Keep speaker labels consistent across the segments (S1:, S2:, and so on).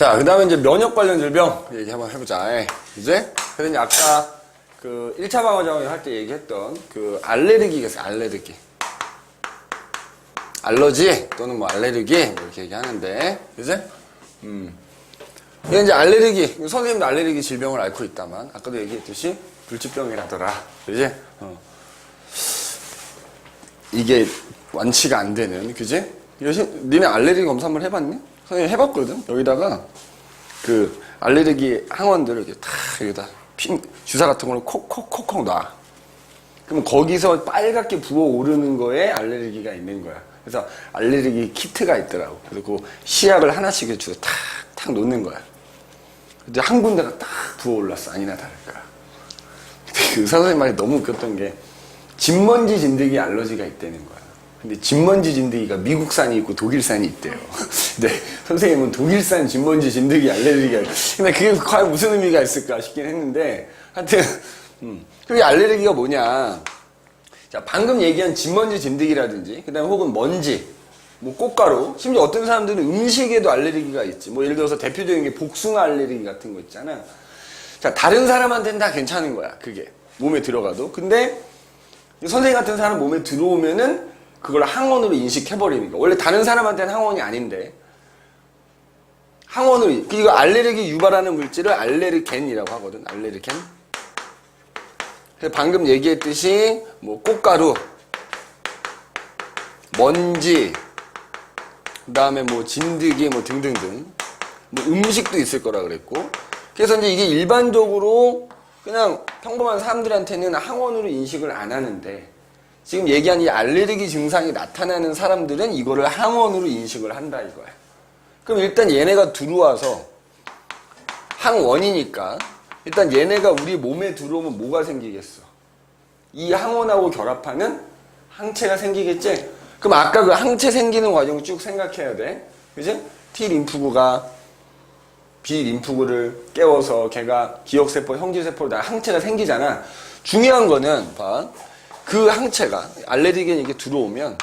S1: 자, 그 다음에 이제 면역 관련 질병 얘기 한번 해보자. 이제? 그래서 아까 그 1차 방어작용 할 때 얘기했던 그 알레르기가 있어요. 알레르기. 알러지 또는 뭐 알레르기 뭐 이렇게 얘기하는데, 그지? 이게 이제 알레르기, 선생님도 알레르기 질병을 앓고 있다만, 아까도 얘기했듯이 불치병이라더라. 그지? 이게 완치가 안 되는, 그지? 니네 알레르기 검사 한번 해봤니? 선생님 해봤거든? 여기다가 그 알레르기 항원들을 이렇게 다 여기다 주사 같은 걸로 콕콕콕콕 놔. 그럼 거기서 빨갛게 부어오르는 거에 알레르기가 있는 거야. 그래서 알레르기 키트가 있더라고. 그래서 그 시약을 하나씩 주서 탁탁 놓는 거야. 근데 한 군데가 딱 부어올랐어. 아니나 다를까. 근데 그 의사 선생님 말이 너무 웃겼던 게 진먼지 진드기 알러지가 있다는 거야. 근데 진먼지 진드기가 미국산이 있고 독일산이 있대요. 근데 선생님은 독일산 진먼지 진드기 알레르기가 근데 그게 과연 무슨 의미가 있을까 싶긴 했는데 하여튼 그게 알레르기가 뭐냐. 자, 방금 얘기한 진먼지 진드기라든지 그 다음에 혹은 먼지 뭐 꽃가루 심지어 어떤 사람들은 음식에도 알레르기가 있지. 뭐 예를 들어서 대표적인 게 복숭아 알레르기 같은 거 있잖아. 자, 다른 사람한테는 다 괜찮은 거야. 그게 몸에 들어가도. 근데 선생님 같은 사람 몸에 들어오면은 그걸 항원으로 인식해버리는 거야. 원래 다른 사람한테는 항원이 아닌데 항원으로 이거 알레르기 유발하는 물질을 알레르겐이라고 하거든. 알레르겐. 그래서 방금 얘기했듯이 뭐 꽃가루, 먼지, 그 다음에 뭐 진드기 뭐 등등등 뭐 음식도 있을 거라 그랬고 그래서 이제 이게 일반적으로 그냥 평범한 사람들한테는 항원으로 인식을 안 하는데 지금 얘기한 이 알레르기 증상이 나타나는 사람들은 이거를 항원으로 인식을 한다 이거야. 그럼 일단 얘네가 들어와서 항원이니까 일단 얘네가 우리 몸에 들어오면 뭐가 생기겠어? 이 항원하고 결합하는 항체가 생기겠지? 그럼 아까 그 항체 생기는 과정을 쭉 생각해야 돼. 그지? T림프구가 B림프구를 깨워서 걔가 기억세포, 형질세포로 다 항체가 생기잖아. 중요한 거는 봐. 그 항체가 알레르겐이 이렇게 들어오면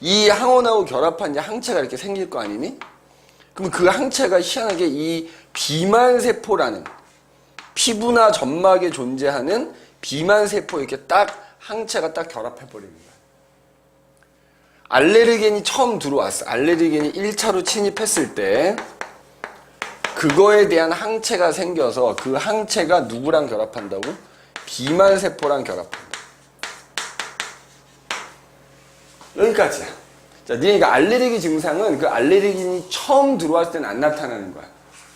S1: 이 항원하고 결합한 이제 항체가 이렇게 생길 거 아니니? 그럼 그 항체가 희한하게 이 비만세포라는 피부나 점막에 존재하는 비만세포 이렇게 딱 항체가 딱 결합해버리는 거야. 알레르겐이 처음 들어왔어. 알레르겐이 1차로 침입했을 때 그거에 대한 항체가 생겨서 그 항체가 누구랑 결합한다고? 비만세포랑 결합한다. 여기까지야. 자, 니네가 알레르기 증상은 그 알레르긴이 처음 들어왔을 때는 안 나타나는 거야.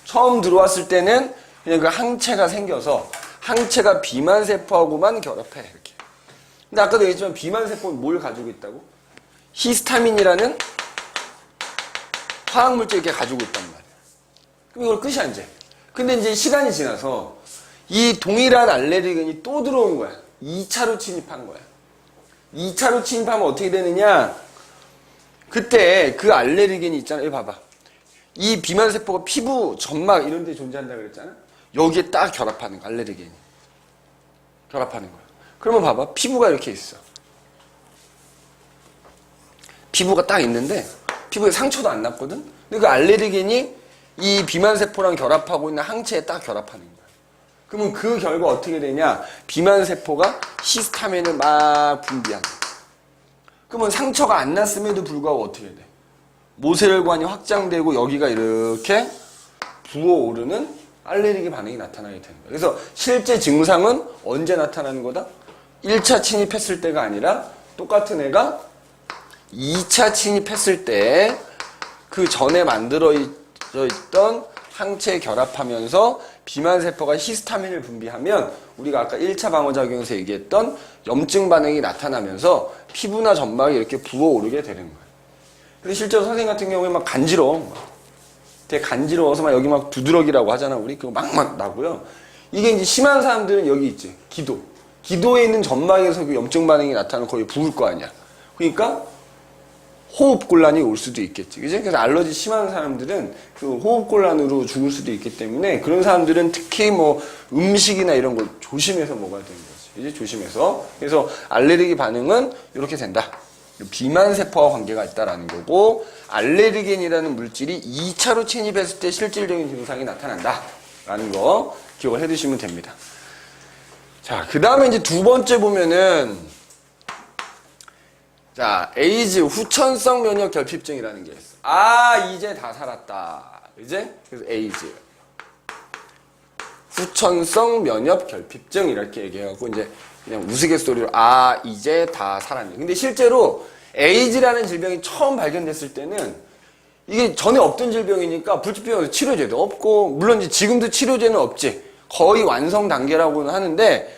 S1: 처음 들어왔을 때는 그냥 그 항체가 생겨서 항체가 비만세포하고만 결합해. 이렇게. 근데 아까도 얘기했지만 비만세포는 뭘 가지고 있다고? 히스타민이라는 화학물질 이렇게 가지고 있단 말이야. 그럼 이걸 끝이야, 이제. 근데 이제 시간이 지나서 이 동일한 알레르긴이 또 들어온 거야. 2차로 침입한 거야. 2차로 침입하면 어떻게 되느냐? 그때 그 알레르겐이 있잖아. 여기 봐봐. 이 비만세포가 피부, 점막 이런 데 존재한다고 그랬잖아. 여기에 딱 결합하는 거야. 알레르겐이. 결합하는 거야. 그러면 봐봐. 피부가 이렇게 있어. 피부가 딱 있는데 피부에 상처도 안 났거든? 근데 그 알레르겐이 이 비만세포랑 결합하고 있는 항체에 딱 결합하는 거야. 그러면 그 결과 어떻게 되냐? 비만세포가 히스타민을 막 분비한다. 그러면 상처가 안 났음에도 불구하고 어떻게 돼? 모세혈관이 확장되고 여기가 이렇게 부어오르는 알레르기 반응이 나타나게 되는 거야. 그래서 실제 증상은 언제 나타나는 거다? 1차 침입했을 때가 아니라 똑같은 애가 2차 침입했을 때 그 전에 만들어져 있던 항체에 결합하면서 비만세포가 히스타민을 분비하면 우리가 아까 1차 방어작용에서 얘기했던 염증 반응이 나타나면서 피부나 점막이 이렇게 부어오르게 되는 거예요. 근데 실제로 선생님 같은 경우에 막 간지러워. 되게 간지러워서 막 여기 막 두드러기라고 하잖아. 우리 그거 막 나고요. 이게 이제 심한 사람들은 여기 있지. 기도에 있는 점막에서 그 염증 반응이 나타나면 거의 부을 거 아니야. 그러니까 호흡곤란이 올 수도 있겠지. 그지? 그래서 알러지 심한 사람들은 그 호흡곤란으로 죽을 수도 있기 때문에 그런 사람들은 특히 뭐 음식이나 이런 걸 조심해서 먹어야 되는 거지. 이제 조심해서. 그래서 알레르기 반응은 이렇게 된다. 비만세포와 관계가 있다라는 거고, 알레르겐이라는 물질이 2차로 침입했을 때 실질적인 증상이 나타난다라는 거 기억을 해두시면 됩니다. 자, 그 다음에 이제 두 번째 보면은, 자, 에이즈, 후천성 면역 결핍증이라는 게 있어. 아, 이제 다 살았다. 이제? 그래서 에이즈. 후천성 면역 결핍증 이렇게 얘기해갖고 이제 그냥 우스갯소리로 아, 이제 다 살았네. 근데 실제로 에이즈라는 질병이 처음 발견됐을 때는 이게 전에 없던 질병이니까 불치병에서 치료제도 없고, 물론 이제 지금도 치료제는 없지. 거의 완성 단계라고는 하는데,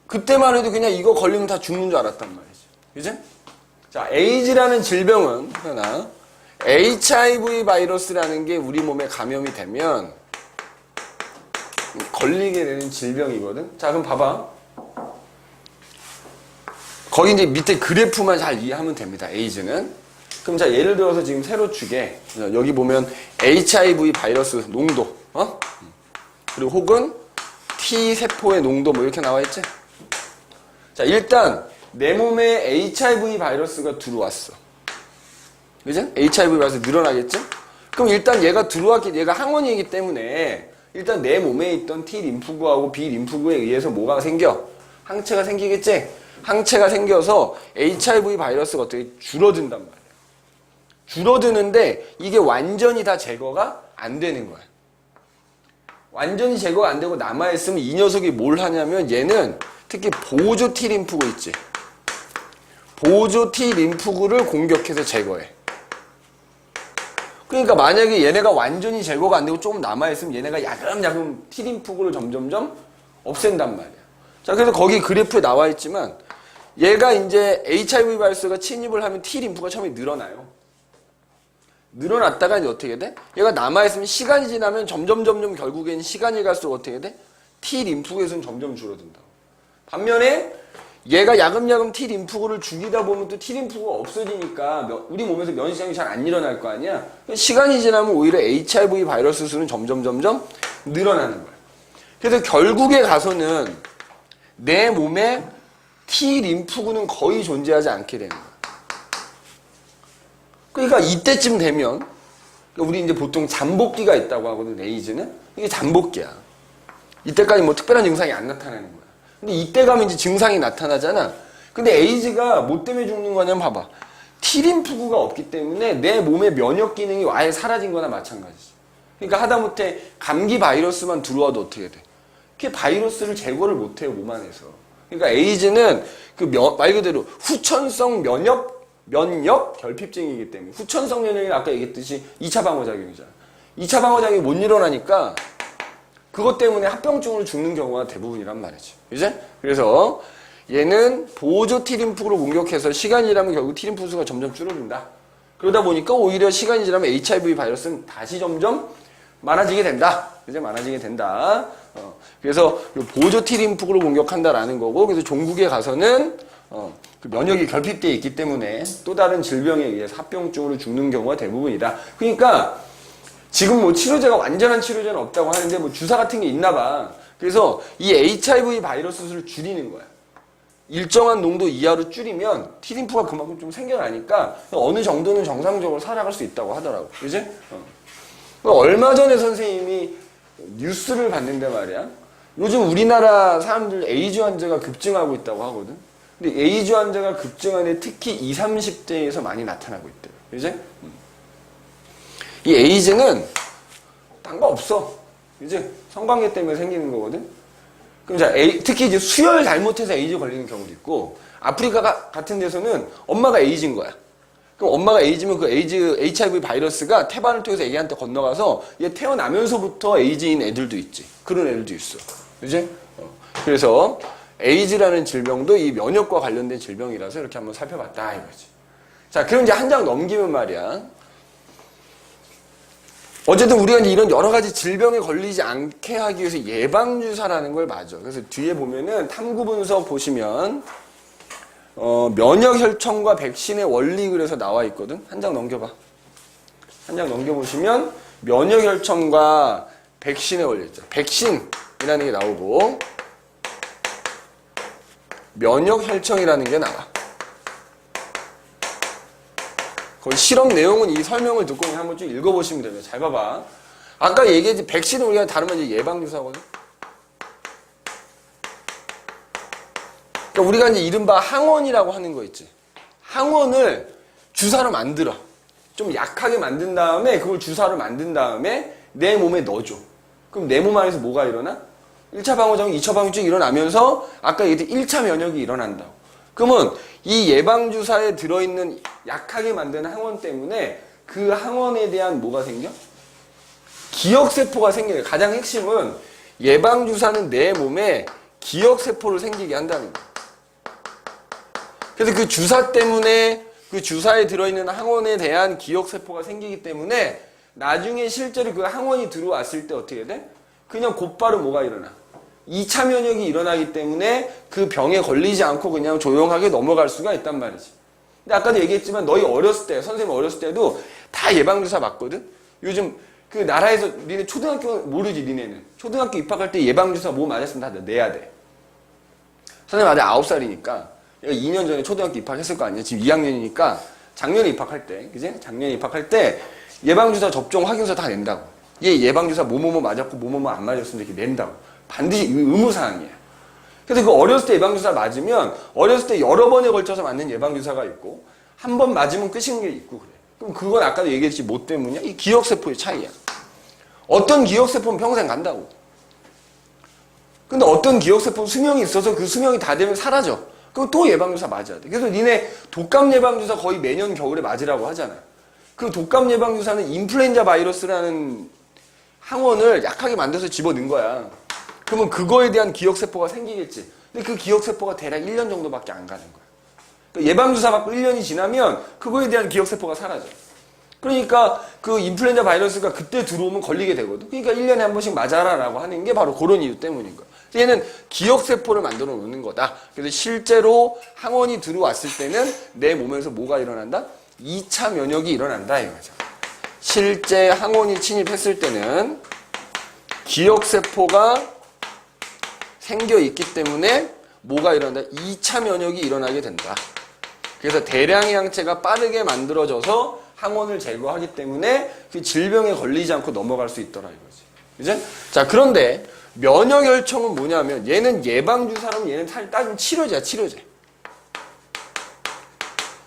S1: 그때만 해도 그냥 이거 걸리면 다 죽는 줄 알았단 말이지. 그지? 자, 에이즈라는 질병은, 하나, HIV 바이러스라는 게 우리 몸에 감염이 되면 걸리게 되는 질병이거든? 자, 그럼 봐봐. 거기 이제 밑에 그래프만 잘 이해하면 됩니다, 에이즈는. 그럼 자, 예를 들어서 지금 세로축에, 여기 보면 HIV 바이러스 농도, 그리고 혹은 T세포의 농도 뭐 이렇게 나와 있지? 자, 일단 내 몸에 HIV 바이러스가 들어왔어. 그죠? HIV 바이러스 늘어나겠죠? 그럼 일단 얘가 들어왔기, 얘가 항원이기 때문에 일단 내 몸에 있던 T 림프구하고 B 림프구에 의해서 뭐가 생겨? 항체가 생기겠지? 항체가 생겨서 HIV 바이러스가 어떻게 줄어든단 말이야. 줄어드는데 이게 완전히 다 제거가 안 되는 거야. 완전히 제거가 안 되고 남아있으면 이 녀석이 뭘 하냐면 얘는 특히 보조 T 림프구 있지. 보조 T 림프구를 공격해서 제거해. 그러니까 만약에 얘네가 완전히 제거가 안 되고 조금 남아있으면 얘네가 야금야금 T 림프구를 점점점 없앤단 말이야. 자, 그래서 거기 그래프에 나와 있지만 얘가 이제 HIV 바이러스가 침입을 하면 T 림프가 처음에 늘어나요. 늘어났다가 이제 어떻게 돼? 얘가 남아있으면 시간이 지나면 점점 결국에는 시간이 갈수록 어떻게 돼? T 림프구의 수는 점점 줄어든다. 반면에 얘가 야금야금 T 림프구를 죽이다 보면 또 T 림프구가 없어지니까 우리 몸에서 면역시장이 잘 안 일어날 거 아니야? 시간이 지나면 오히려 HIV 바이러스 수는 점점 늘어나는 거야. 그래서 결국에 가서는 내 몸에 T 림프구는 거의 존재하지 않게 되는 거야. 그러니까 이때쯤 되면 우리 이제 보통 잠복기가 있다고 하거든, 에이즈는. 이게 잠복기야. 이때까지 뭐 특별한 증상이 안 나타나는 거야. 근데 이때 가면 이제 증상이 나타나잖아. 근데 에이즈가 뭐 때문에 죽는 거냐면 봐봐. T림프구가 없기 때문에 내 몸의 면역 기능이 아예 사라진 거나 마찬가지지. 그러니까 하다못해 감기 바이러스만 들어와도 어떻게 돼? 그게 바이러스를 제거를 못해요, 몸 안에서. 그러니까 에이즈는 말 그대로 후천성 면역 결핍증이기 때문에. 후천성 면역이 아까 얘기했듯이 2차 방어작용이잖아. 2차 방어작용이 못 일어나니까 그것 때문에 합병증으로 죽는 경우가 대부분이란 말이지. 그지? 그래서 얘는 보조 T림프구를 공격해서 시간이 지나면 결국 T림프 수가 점점 줄어든다. 그러다 보니까 오히려 시간이 지나면 HIV 바이러스는 다시 점점 많아지게 된다. 이제 많아지게 된다. 그래서 보조 T림프구를 공격한다라는 거고, 그래서 종국에 가서는 그 면역이 결핍되어 있기 때문에 또 다른 질병에 의해서 합병증으로 죽는 경우가 대부분이다. 그러니까 지금 뭐 치료제가 완전한 치료제는 없다고 하는데 뭐 주사 같은 게 있나 봐. 그래서 이 HIV 바이러스 수를 줄이는 거야. 일정한 농도 이하로 줄이면 T림프가 그만큼 좀 생겨나니까 어느 정도는 정상적으로 살아갈 수 있다고 하더라고. 그지? 얼마 전에 선생님이 뉴스를 봤는데 말이야. 요즘 우리나라 사람들 에이즈 환자가 급증하고 있다고 하거든. 근데 에이즈 환자가 급증하는 특히 20, 30대에서 많이 나타나고 있대요. 그지? 이 에이즈는 딴 거 없어. 이제 성관계 때문에 생기는 거거든. 그럼 자, 특히 이제 수혈 잘못해서 에이즈 걸리는 경우도 있고, 아프리카 같은 데서는 엄마가 에이즈인 거야. 그럼 엄마가 에이즈면 그 HIV 바이러스가 태반을 통해서 애기한테 건너가서 얘 태어나면서부터 에이즈인 애들도 있지. 그런 애들도 있어. 그지? 그래서 에이즈라는 질병도 이 면역과 관련된 질병이라서 이렇게 한번 살펴봤다 이거지. 자, 그럼 이제 한 장 넘기면 말이야. 어쨌든 우리가 이제 이런 여러 가지 질병에 걸리지 않게 하기 위해서 예방주사라는 걸 맞아. 그래서 뒤에 보면은 탐구 분석 보시면 면역 혈청과 백신의 원리 그래서 나와 있거든. 한 장 넘겨봐. 한 장 넘겨보시면 면역 혈청과 백신의 원리 있죠. 백신이라는 게 나오고 면역 혈청이라는 게 나와. 거의 실험 내용은 이 설명을 듣고 한번 좀 읽어보시면 됩니다. 잘 봐봐. 아까 얘기했지, 백신은 우리가 다르면 이제 예방주사거든. 그러니까 우리가 이제 이른바 항원이라고 하는 거 있지. 항원을 주사로 만들어. 좀 약하게 만든 다음에 그걸 주사로 만든 다음에 내 몸에 넣어줘. 그럼 내 몸 안에서 뭐가 일어나? 1차 방어작용, 2차 방어작용이 일어나면서 아까 얘기했듯이 1차 면역이 일어난다고. 그러면 이 예방주사에 들어있는 약하게 만든 항원 때문에 그 항원에 대한 뭐가 생겨? 기억세포가 생겨요. 가장 핵심은 예방주사는 내 몸에 기억세포를 생기게 한다는 거예요. 그래서 그 주사 때문에 그 주사에 들어있는 항원에 대한 기억세포가 생기기 때문에 나중에 실제로 그 항원이 들어왔을 때 어떻게 돼? 그냥 곧바로 뭐가 일어나? 2차 면역이 일어나기 때문에 그 병에 걸리지 않고 그냥 조용하게 넘어갈 수가 있단 말이지. 근데 아까도 얘기했지만 너희 어렸을 때, 선생님 어렸을 때도 다 예방주사 맞거든? 요즘 그 나라에서 니네 초등학교 모르지 니네는. 초등학교 입학할 때 예방주사 뭐 맞았으면 다 내야 돼. 선생님 아직 9살이니까 얘가 2년 전에 초등학교 입학했을 거 아니야. 지금 2학년이니까 작년에 입학할 때, 그지? 작년에 입학할 때 예방주사 접종 확인서 다 낸다고. 얘 예방주사 뭐뭐뭐 맞았고 뭐뭐뭐 안 맞았으면 이렇게 낸다고. 반드시 의무사항이야. 그래서 그 어렸을 때 예방주사 맞으면 어렸을 때 여러 번에 걸쳐서 맞는 예방주사가 있고 한 번 맞으면 끝인 게 있고 그래. 그럼 그건 아까도 얘기했지 뭐 때문이야? 이 기억세포의 차이야. 어떤 기억세포는 평생 간다고. 근데 어떤 기억세포는 수명이 있어서 그 수명이 다 되면 사라져. 그럼 또 예방주사 맞아야 돼. 그래서 니네 독감 예방주사 거의 매년 겨울에 맞으라고 하잖아. 그 독감 예방주사는 인플루엔자 바이러스라는 항원을 약하게 만들어서 집어넣은 거야. 그러면 그거에 대한 기억세포가 생기겠지. 근데 그 기억세포가 대략 1년 정도밖에 안 가는 거야. 그러니까 예방주사 맞고 1년이 지나면 그거에 대한 기억세포가 사라져. 그러니까 그 인플루엔자 바이러스가 그때 들어오면 걸리게 되거든. 그러니까 1년에 한 번씩 맞아라라고 하는 게 바로 그런 이유 때문인 거야. 얘는 기억세포를 만들어 놓는 거다. 그래서 실제로 항원이 들어왔을 때는 내 몸에서 뭐가 일어난다? 2차 면역이 일어난다 이거죠. 실제 항원이 침입했을 때는 기억세포가 생겨 있기 때문에 뭐가 일어난다? 2차 면역이 일어나게 된다. 그래서 대량의 항체가 빠르게 만들어져서 항원을 제거하기 때문에 그 질병에 걸리지 않고 넘어갈 수 있더라 이거지. 그죠? 자, 그런데 면역혈청은 뭐냐면 얘는 예방주사라면 얘는 따지면 치료제야, 치료제.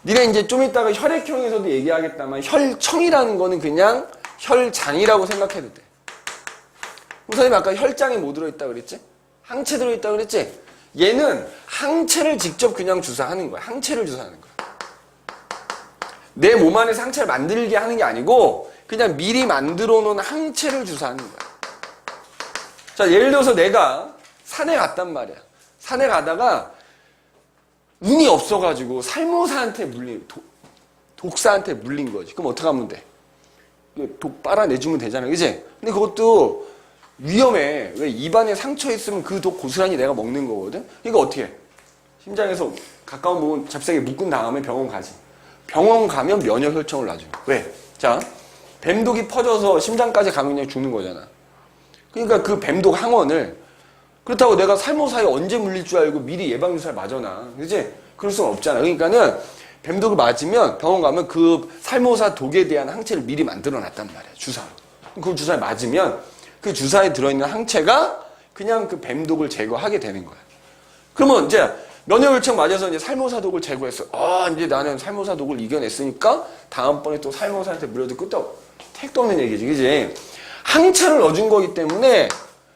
S1: 니네 이제 좀 이따가 혈액형에서도 얘기하겠다만 혈청이라는 거는 그냥 혈장이라고 생각해도 돼. 선생님 아까 혈장에 뭐 들어있다 그랬지? 항체 들어있다 그랬지? 얘는 항체를 직접 그냥 주사하는 거야. 항체를 주사하는 거야. 내 몸 안에 항체를 만들게 하는 게 아니고 그냥 미리 만들어 놓은 항체를 주사하는 거야. 자, 예를 들어서 내가 산에 갔단 말이야. 산에 가다가 운이 없어가지고 살모사한테 독사한테 물린 거지. 그럼 어떡하면 돼? 독 빨아내주면 되잖아. 그치? 근데 그것도 위험해. 왜? 입안에 상처 있으면 그 독 고스란히 내가 먹는 거거든? 그러니까 어떻게 해? 심장에서 가까운 부분 잽싸게 묶은 다음에 병원 가지. 병원 가면 면역혈청을 놔줘. 왜? 자, 뱀독이 퍼져서 심장까지 가면 그냥 죽는 거잖아. 그러니까 그 뱀독 항원을 그렇다고 내가 살모사에 언제 물릴 줄 알고 미리 예방주사를 맞아놔. 그치? 그럴 수는 없잖아. 그러니까는 뱀독을 맞으면 병원 가면 그 살모사 독에 대한 항체를 미리 만들어 놨단 말이야. 주사로. 그 주사를 맞으면 그 주사에 들어있는 항체가 그냥 그 뱀독을 제거하게 되는 거야. 그러면 이제 면역혈청 맞아서 이제 살모사 독을 제거했어. 이제 나는 살모사 독을 이겨냈으니까 다음번에 또 살모사한테 물려도 끝도 택도 없는 얘기지. 그지? 항체를 넣어준 거기 때문에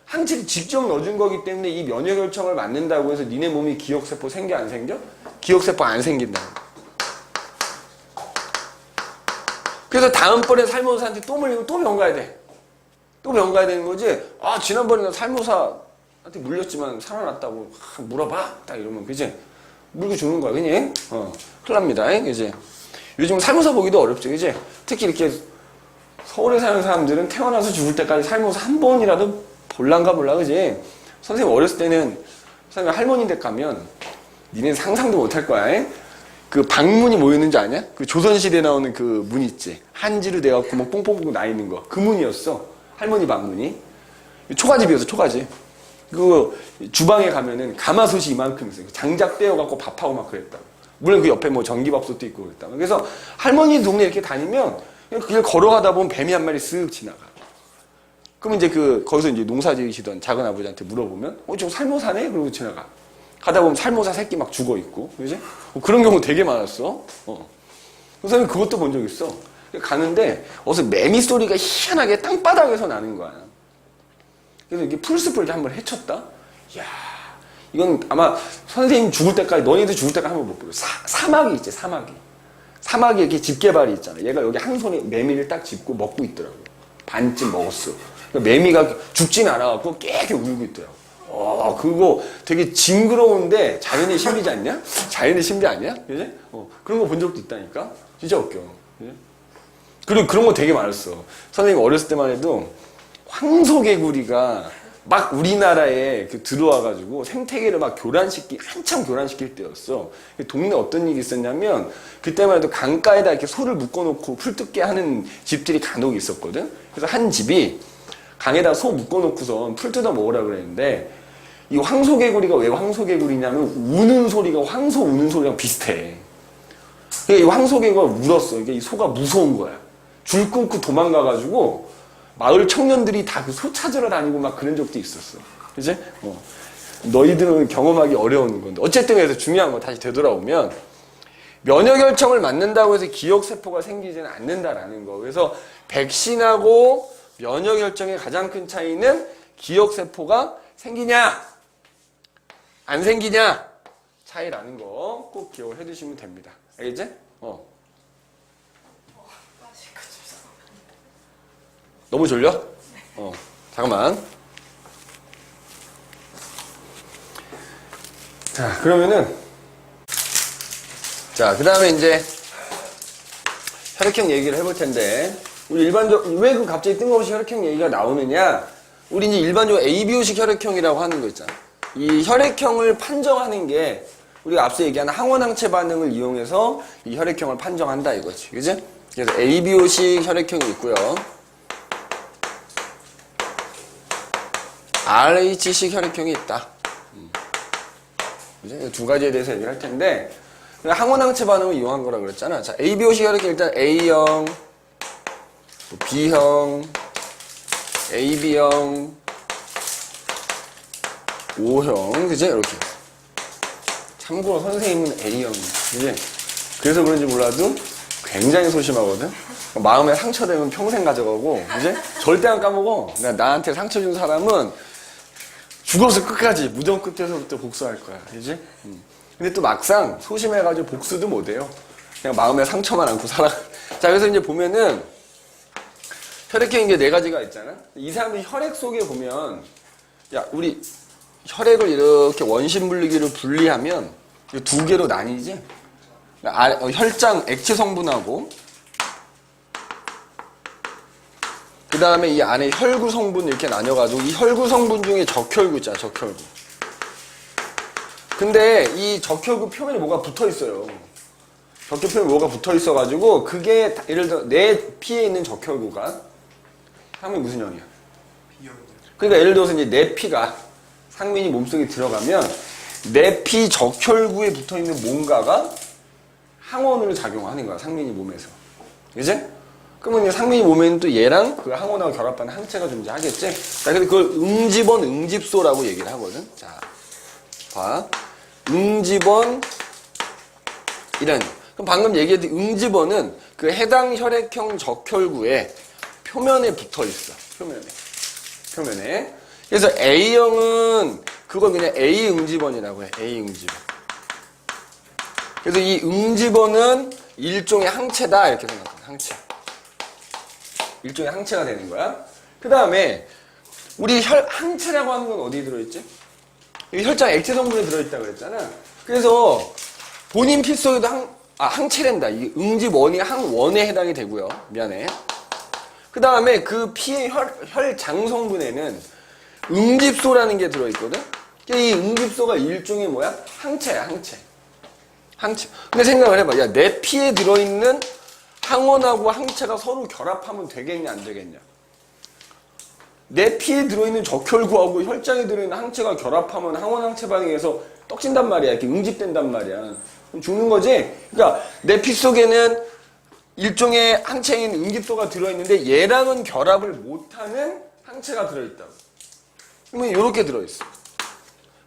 S1: 항체를 직접 넣어준 거기 때문에 이 면역혈청을 맞는다고 해서 니네 몸이 기억세포 생겨 안 생겨? 기억세포 안 생긴다. 그래서 다음번에 살모사한테 또 물리면 또 병 가야 돼. 또 병 가야 되는 거지. 지난번에 나 살모사한테 물렸지만 살아났다고 물어봐. 딱 이러면 그지? 물고 죽는 거야. 그니? 큰일 납니다. 그지? 요즘 살모사 보기도 어렵죠. 그지? 특히 이렇게 서울에 사는 사람들은 태어나서 죽을 때까지 살모사 한 번이라도 볼란가 몰라. 그지? 선생님 어렸을 때는 선생님 할머니 댁 가면 니네 상상도 못할 거야. 그 방문이 뭐였는지 아냐? 그 조선시대에 나오는 그 문 있지. 한지로 돼갖고 막 뽕뽕뽕 나 있는 거. 그 문이었어. 할머니 방문이. 초가집이었어, 초가집. 그 주방에 가면은 가마솥이 이만큼 있어요. 장작 떼어갖고 밥하고 막 그랬다. 물론 그 옆에 뭐 전기밥솥도 있고 그랬다. 그래서 할머니 동네 이렇게 다니면 그냥 그 길 걸어가다 보면 뱀이 한 마리 쓱 지나가. 그럼 이제 거기서 이제 농사 지으시던 작은 아버지한테 물어보면, 저 살모사네? 그러고 지나가. 가다 보면 살모사 새끼 막 죽어 있고, 그지? 그런 경우 되게 많았어. 그래서 그것도 본 적 있어. 가는데, 어디서 매미 소리가 희한하게 땅바닥에서 나는 거야. 그래서 이게 풀숲을 이렇게 한번 헤쳤다? 이야, 이건 아마 선생님 죽을 때까지, 너희들 죽을 때까지 한번 못 보여. 사마귀 있지, 사마귀. 사마귀 이렇게 집게발이 있잖아. 얘가 여기 한 손에 매미를 딱 짚고 먹고 있더라고. 반쯤 먹었어. 그러니까 매미가 죽진 않아갖고 깨게 울고 있더라고. 그거 되게 징그러운데 자연의 신비지 않냐? 자연의 신비 아니야? 그지? 그런 거 본 적도 있다니까? 진짜 웃겨. 그지? 그리고 그런 거 되게 많았어. 선생님 어렸을 때만 해도 황소개구리가 막 우리나라에 들어와가지고 생태계를 막 한참 교란시킬 때였어. 동네 어떤 일이 있었냐면, 그때만 해도 강가에다 이렇게 소를 묶어놓고 풀 뜯게 하는 집들이 간혹 있었거든? 그래서 한 집이 강에다 소 묶어놓고선 풀 뜯어 먹으라 그랬는데, 이 황소개구리가 왜 황소개구리냐면, 우는 소리가 황소 우는 소리랑 비슷해. 그러니까 이 황소개구리가 울었어. 그러니까 이 소가 무서운 거야. 줄 끊고 도망가가지고, 마을 청년들이 다 그 소 찾으러 다니고 막 그런 적도 있었어. 그지? 너희들은 경험하기 어려운 건데. 어쨌든 그래서 중요한 거 다시 되돌아오면, 면역혈청을 맞는다고 해서 기억세포가 생기지는 않는다라는 거. 그래서 백신하고 면역혈청의 가장 큰 차이는 기억세포가 생기냐, 안 생기냐, 차이라는 거 꼭 기억을 해 두시면 됩니다. 알겠지? 너무 졸려? 잠깐만. 자, 그러면은, 그 다음에 이제 혈액형 얘기를 해볼 텐데, 우리 왜 갑자기 뜬금없이 혈액형 얘기가 나오느냐? 우리 이제 일반적으로 ABO식 혈액형이라고 하는 거 있잖아. 이 혈액형을 판정하는 게 우리가 앞서 얘기한 항원항체 반응을 이용해서 이 혈액형을 판정한다 이거지. 그지? 그래서 ABO식 혈액형이 있고요. RH식 혈액형이 있다. 그지? 두 가지에 대해서 얘기를 할 텐데, 항원항체 반응을 이용한 거라 그랬잖아. 자, ABO식 혈액형 일단 A형, B형, AB형, O형, 그지? 이렇게. 참고로 선생님은 A형, 그지? 그래서 그런지 몰라도 굉장히 소심하거든? 마음에 상처되면 평생 가져가고, 그지? 절대 안 까먹어. 그러니까 나한테 상처 준 사람은 죽어서 끝까지, 무덤 끝에서부터 복수할 거야, 그지? 근데 또 막상 소심해가지고 복수도 못해요. 그냥 마음에 상처만 안고 살아. 자, 그래서 이제 보면은, 혈액형이 이제 4가지가 있잖아? 이 사람들 혈액 속에 보면, 우리 혈액을 이렇게 원심 분리기로 분리하면, 2개로 나뉘지? 혈장 액체 성분하고, 그 다음에 이 안에 혈구 성분 이렇게 나뉘어가지고, 이 혈구 성분 중에 적혈구 있잖아, 적혈구. 근데 이 적혈구 표면에 뭐가 붙어 있어요. 적혈 표면에 뭐가 붙어 있어가지고, 그게, 예를 들어, 내 피에 있는 적혈구가, 상민이 무슨 형이야? B형이요. 그러니까 예를 들어서 이제 내 피가 상민이 몸속에 들어가면 내 피 적혈구에 붙어있는 뭔가가 항원으로 작용하는 거야, 상민이 몸에서. 그지? 그러면 이제 상민이 몸에는 또 얘랑 그 항원하고 결합하는 항체가 존재하겠지? 자, 근데 그걸 응집원, 응집소라고 얘기를 하거든? 자, 봐. 응집원, 이런. 그럼 방금 얘기했듯이 응집원은 그 해당 혈액형 적혈구에 표면에 붙어 있어. 표면에. 그래서 A형은 그걸 그냥 A 응집원이라고 해. A 응집원. 그래서 이 응집원은 일종의 항체다 이렇게 생각해. 항체. 일종의 항체가 되는 거야. 그 다음에 우리 항체라고 하는 건 어디에 들어있지? 여기 혈장 액체 성분에 들어있다고 그랬잖아. 그래서 본인 피 속에도 항체랜다. 이 응집원이 항원에 해당이 되고요. 미안해. 그 다음에 그 피의 혈장 성분에는 응집소라는 게 들어있거든? 이 응집소가 일종의 뭐야? 항체야, 항체. 근데 생각을 해봐. 내 피에 들어있는 항원하고 항체가 서로 결합하면 되겠냐, 안 되겠냐? 내 피에 들어있는 적혈구하고 혈장에 들어있는 항체가 결합하면 항원 항체 반응에서 떡진단 말이야. 이렇게 응집된단 말이야. 그럼 죽는 거지. 그러니까 내 피 속에는 일종의 항체인 응집소가 들어있는데 얘랑은 결합을 못하는 항체가 들어있다고. 그러면 이렇게 들어있어.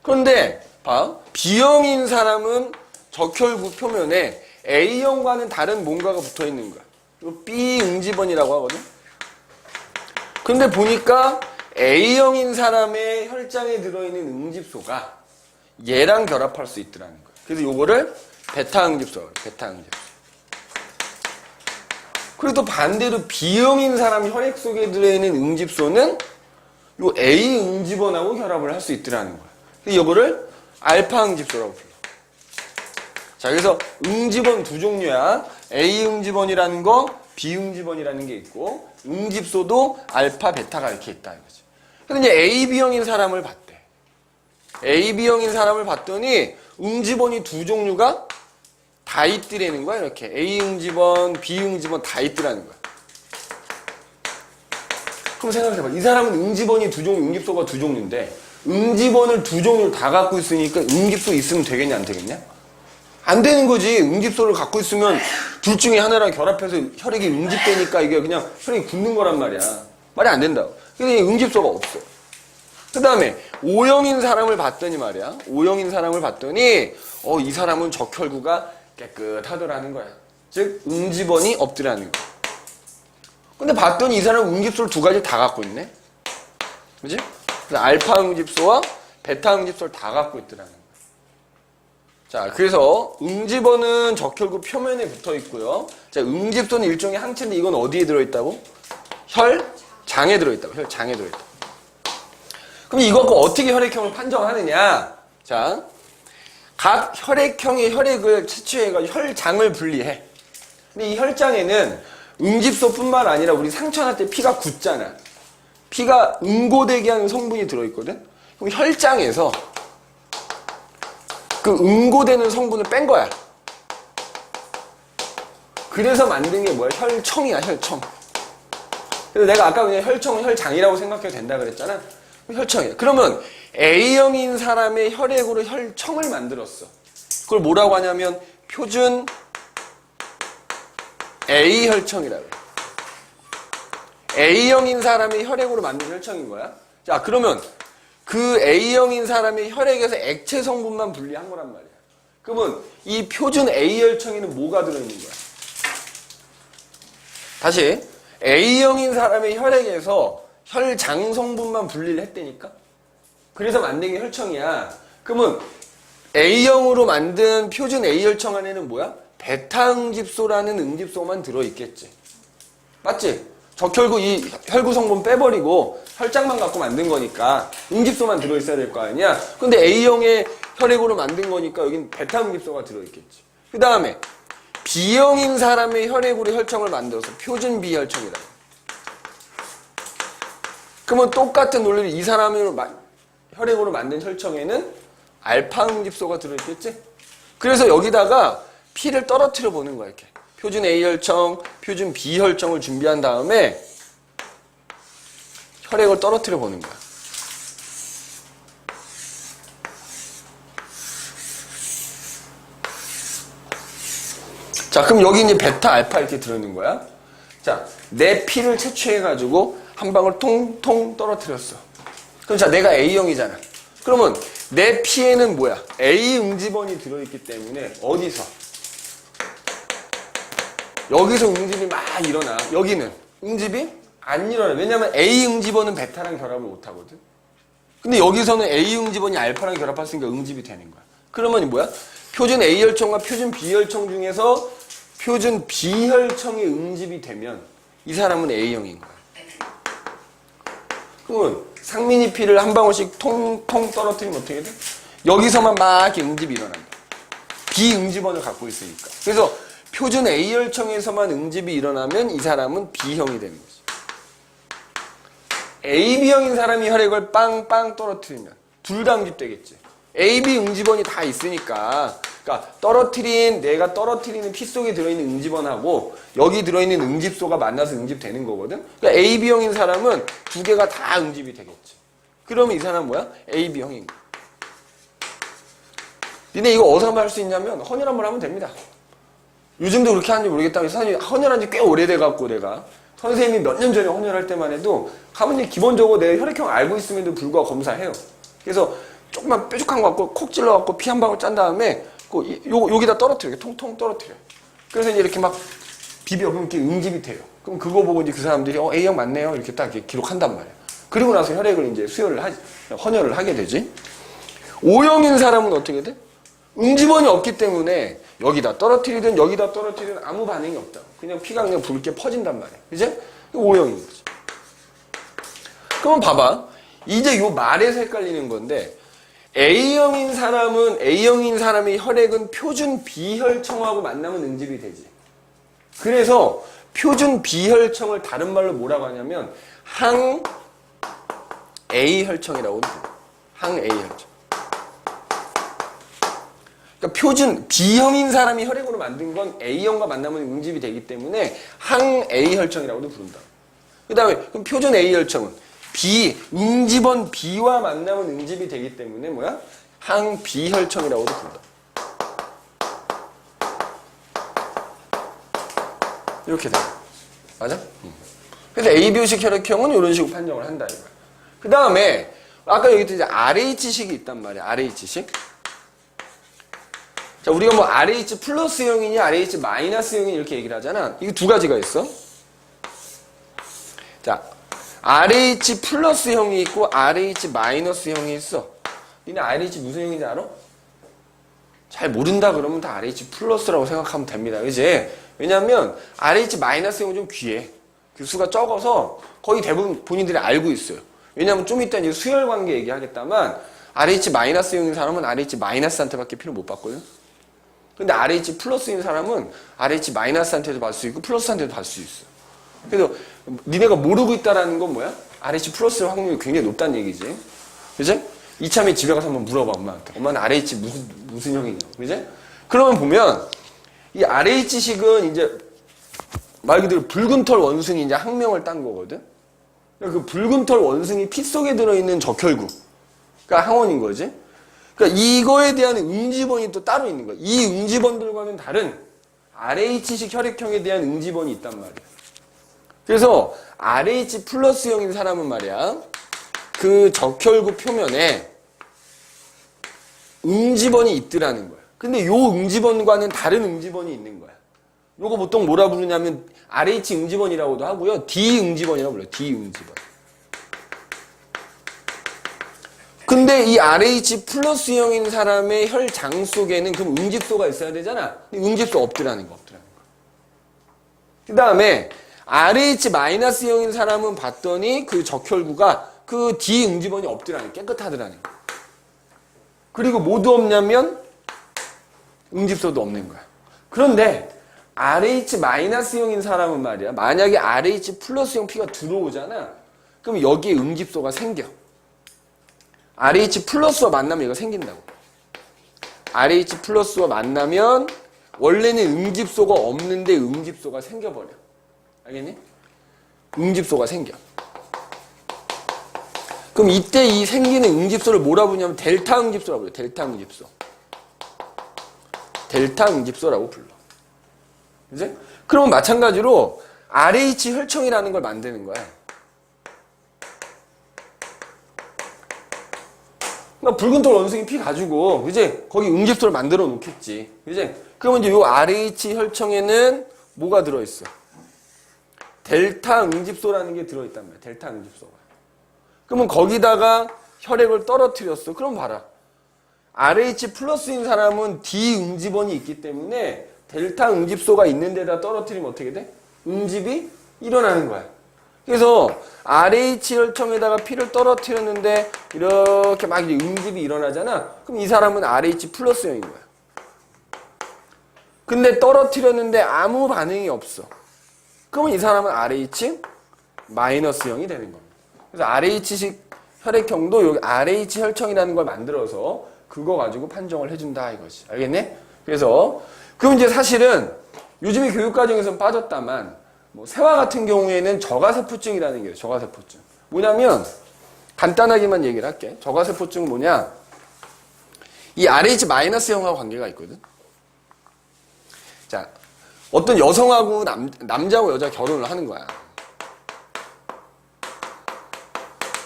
S1: 그런데 봐, B형인 사람은 적혈구 표면에 A형과는 다른 뭔가가 붙어있는 거야. 이거 B응집원이라고 하거든. 근데 보니까 A형인 사람의 혈장에 들어있는 응집소가 얘랑 결합할 수 있더라는 거야. 그래서 요거를 베타응집소라고 해. 베타응집소. 그리고 또 반대로 B형인 사람 혈액 속에 들어있는 응집소는 요 A 응집원하고 결합을 할 수 있더라는 거야. 그래서 요거를 알파 응집소라고 불러. 자, 그래서 응집원 두 종류야. A 응집원이라는 거, B 응집원이라는 게 있고, 응집소도 알파, 베타가 이렇게 있다 이거지. 근데 이제 AB형인 사람을 봤대. AB형인 사람을 봤더니 응집원이 두 종류가 다 있더라는 거야. 이렇게 A 응집원, B 응집원 다 있더라는 거야. 그럼 생각해봐. 이 사람은 응집원이 두 종류, 응집소가 두 종류인데 응집원을 두 종류를 다 갖고 있으니까 응집소 있으면 되겠냐 안 되겠냐? 안 되는 거지. 응집소를 갖고 있으면 둘 중에 하나랑 결합해서 혈액이 응집되니까 이게 그냥 혈액이 굳는 거란 말이야. 말이 안 된다고. 근데 응집소가 없어. 그 다음에 O형인 사람을 봤더니 말이야. O형인 사람을 봤더니 이 사람은 적혈구가 깨끗하더라는 거야. 즉 응집원이 없더라는 거야. 근데 봤더니 이 사람은 응집소를 두 가지 다 갖고 있네. 그지? 그래서 알파 응집소와 베타 응집소를 다 갖고 있더라는 거야. 자, 그래서 응집원은 적혈구 표면에 붙어 있고요. 자, 응집소는 일종의 항체인데 이건 어디에 들어있다고? 혈장에 들어있다고. 혈장에 들어있다고. 그럼 이거 갖고 어떻게 혈액형을 판정하느냐? 자, 각 혈액형의 혈액을 채취해가지고 혈장을 분리해. 근데 이 혈장에는 응집소뿐만 아니라 우리 상처 날 때 피가 굳잖아. 피가 응고되게 하는 성분이 들어있거든. 그럼 혈장에서 그 응고되는 성분을 뺀 거야. 그래서 만든 게 뭐야? 혈청이야, 혈청. 그래서 내가 아까 그냥 혈청은 혈장이라고 생각해도 된다 그랬잖아. 혈청이야. 그러면 A형인 사람의 혈액으로 혈청을 만들었어. 그걸 뭐라고 하냐면 표준 A혈청이라고 해. A형인 사람의 혈액으로 만든 혈청인 거야. 자, 그러면 그 A형인 사람의 혈액에서 액체 성분만 분리한 거란 말이야. 그러면 이 표준 A혈청에는 뭐가 들어있는 거야? 다시 A형인 사람의 혈액에서 혈장 성분만 분리를 했다니까? 그래서 만든 게 혈청이야. 그러면 A형으로 만든 표준 A혈청 안에는 뭐야? 베타응집소라는 응집소만 들어있겠지. 맞지? 적혈구 이 혈구 성분 빼버리고 혈장만 갖고 만든 거니까 응집소만 들어있어야 될 거 아니야? 근데 A형의 혈액으로 만든 거니까 여긴 베타응집소가 들어있겠지. 그 다음에 B형인 사람의 혈액으로 혈청을 만들어서 표준 B혈청이라고. 그러면 똑같은 논리로 이 사람의 혈액으로 만든 혈청에는 알파 응집소가 들어있겠지? 그래서 여기다가 피를 떨어뜨려 보는 거야, 이렇게. 표준 A혈청, 표준 B혈청을 준비한 다음에 혈액을 떨어뜨려 보는 거야. 자, 그럼 여기 이제 베타, 알파 이렇게 들어있는 거야. 자, 내 피를 채취해가지고 한 방울 통통 떨어뜨렸어. 그럼 자, 내가 A형이잖아. 그러면 내 피에는 뭐야? A 응집원이 들어있기 때문에 어디서? 여기서 응집이 막 일어나. 여기는 응집이 안 일어나. 왜냐면 A 응집원은 베타랑 결합을 못 하거든. 근데 여기서는 A 응집원이 알파랑 결합했으니까 응집이 되는 거야. 그러면 뭐야? 표준 A혈청과 표준 B혈청 중에서 표준 B혈청이 응집이 되면 이 사람은 A형인 거야. 그러면 상민이 피를 한 방울씩 통통 떨어뜨리면 어떻게 돼? 여기서만 막 이렇게 응집이 일어난다. B응집원을 갖고 있으니까. 그래서 표준 A혈청에서만 응집이 일어나면 이 사람은 B형이 되는 거지. AB형인 사람이 혈액을 빵빵 떨어뜨리면 둘 다 응집되겠지. AB 응집원이 다 있으니까. 그러니까 내가 떨어뜨리는 피 속에 들어있는 응집원하고 여기 들어있는 응집소가 만나서 응집되는 거거든. 그러니까 AB형인 사람은 두 개가 다 응집이 되겠지. 그러면 이 사람은 뭐야? AB형인 거야. 니네 이거 어디서 한번 할 수 있냐면 헌혈 한번 하면 됩니다. 요즘도 그렇게 하는지 모르겠다. 선생님이 헌혈한 지 꽤 오래돼갖고 내가 선생님이 몇 년 전에 헌혈할 때만 해도 가면 이제 기본적으로 내 혈액형 알고 있음에도 불구하고 검사해요. 그래서 조금만 뾰족한 거 갖고 콕 찔러갖고 피 한 방울 짠 다음에 여기다 떨어뜨려. 이렇게 통통 떨어뜨려. 그래서 이제 이렇게 막 비벼. 그럼 이렇게 응집이 돼요. 그럼 그거 보고 이제 그 사람들이 A형 맞네요. 이렇게 딱 이렇게 기록한단 말이에요. 그리고 나서 혈액을 이제 헌혈을 하게 되지. O형인 사람은 어떻게 돼? 응집원이 없기 때문에 여기다 떨어뜨리든 여기다 떨어뜨리든 아무 반응이 없다. 그냥 피가 그냥 붉게 퍼진단 말이야. 그지? O형인 거지. 그럼 봐봐. 이제 요 말에서 헷갈리는 건데 A형인 사람의 혈액은 표준 B혈청하고 만나면 응집이 되지. 그래서 표준 B혈청을 다른 말로 뭐라고 하냐면 항 A혈청이라고 해요. 항 A혈청. 그러니까 표준 B형인 사람이 혈액으로 만든 건 A형과 만나면 응집이 되기 때문에 항 A혈청이라고도 부른다. 그 다음에 그럼 표준 A혈청은 응집원 B와 만나면 응집이 되기 때문에 뭐야? 항 B혈청이라고도 부른다. 이렇게 돼. 맞아? 그래서 ABO식 혈액형은 이런 식으로 판정을 한다 이거야. 그 다음에 아까 여기 이제 RH식이 있단 말이야. RH식. 자, 우리가 뭐 RH 플러스형이냐 RH 마이너스형이냐 이렇게 얘기를 하잖아. 이게 두 가지가 있어. 자, RH 플러스형이 있고 RH 마이너스형이 있어. 니네 RH 무슨 형인지 알아? 잘 모른다 그러면 다 RH 플러스라고 생각하면 됩니다. 그지? 왜냐면 RH 마이너스형은 좀 귀해. 그 수가 적어서 거의 대부분 본인들이 알고 있어요. 왜냐면 좀 이따 이제 수열 관계 얘기하겠다만 RH 마이너스형인 사람은 RH 마이너스한테밖에 필요 못 받거든. 근데 RH 플러스인 사람은 RH 마이너스한테도 받을 수 있고 플러스한테도 받을 수 있어. 그래서 니네가 모르고 있다라는 건 뭐야? RH 플러스 확률이 굉장히 높다는 얘기지. 그지? 이참에 집에 가서 한번 물어봐 엄마한테. 엄마는 RH 무슨 형이냐고. 그지? 그러면 보면 이 RH식은 이제 말 그대로 붉은 털 원숭이 이제 학명을 딴 거거든. 그 붉은 털 원숭이 피 속에 들어있는 적혈구가 항원인 거지. 그러니까 이거에 대한 응집원이 또 따로 있는 거야. 이 응집원들과는 다른 RH식 혈액형에 대한 응집원이 있단 말이야. 그래서 RH 플러스형인 사람은 말이야. 그 적혈구 표면에 응집원이 있더라는 거야. 근데 요 응집원과는 다른 응집원이 있는 거야. 요거 보통 뭐라 부르냐면 RH 응집원이라고도 하고요. D 응집원이라고 불러요. D 응집원. 근데 이 RH 플러스형인 사람의 혈장 속에는 그럼 응집소가 있어야 되잖아. 근데 응집소 없더라는 거. 그 다음에 RH 마이너스형인 사람은 봤더니 그 적혈구가 그 D 응집원이 없더라는 깨끗하더라는 거. 그리고 모두 없냐면 응집소도 없는 거야. 그런데 RH 마이너스형인 사람은 말이야. 만약에 RH 플러스형 피가 들어오잖아. 그럼 여기에 응집소가 생겨. RH 플러스와 만나면 얘가 생긴다고. RH 플러스와 만나면 원래는 응집소가 없는데 응집소가 생겨버려. 알겠니? 응집소가 생겨. 그럼 이때 이 생기는 응집소를 뭐라 부르냐면 델타 응집소라고 불러. 델타 응집소. 델타 응집소라고 불러. 그지? 그러면 마찬가지로 RH 혈청이라는 걸 만드는 거야. 그러니까 붉은 털 원숭이 피 가지고, 그지? 거기 응집소를 만들어 놓겠지. 그지? 그러면 이제 요 RH 혈청에는 뭐가 들어있어? 델타 응집소라는 게 들어있단 말이야. 델타 응집소가. 그러면 거기다가 혈액을 떨어뜨렸어. 그럼 봐라. RH 플러스인 사람은 D 응집원이 있기 때문에 델타 응집소가 있는 데다 떨어뜨리면 어떻게 돼? 응집이 일어나는 거야. 그래서 RH 혈청에다가 피를 떨어뜨렸는데 이렇게 막 응집이 일어나잖아. 그럼 이 사람은 RH 플러스형인 거야. 근데 떨어뜨렸는데 아무 반응이 없어. 그러면 이 사람은 RH 마이너스형이 되는 겁니다. 그래서 RH식 혈액형도 여기 RH 혈청이라는 걸 만들어서 그거 가지고 판정을 해준다 이거지. 알겠네? 그래서 그럼 이제 사실은 요즘에 교육과정에서는 빠졌다만 뭐 세화 같은 경우에는 저가세포증이라는 게 있어요. 저가세포증. 뭐냐면 간단하게만 얘기를 할게. 저가세포증은 뭐냐? 이 RH-형하고 관계가 있거든. 자, 어떤 여성하고 남자하고 여자 결혼을 하는 거야.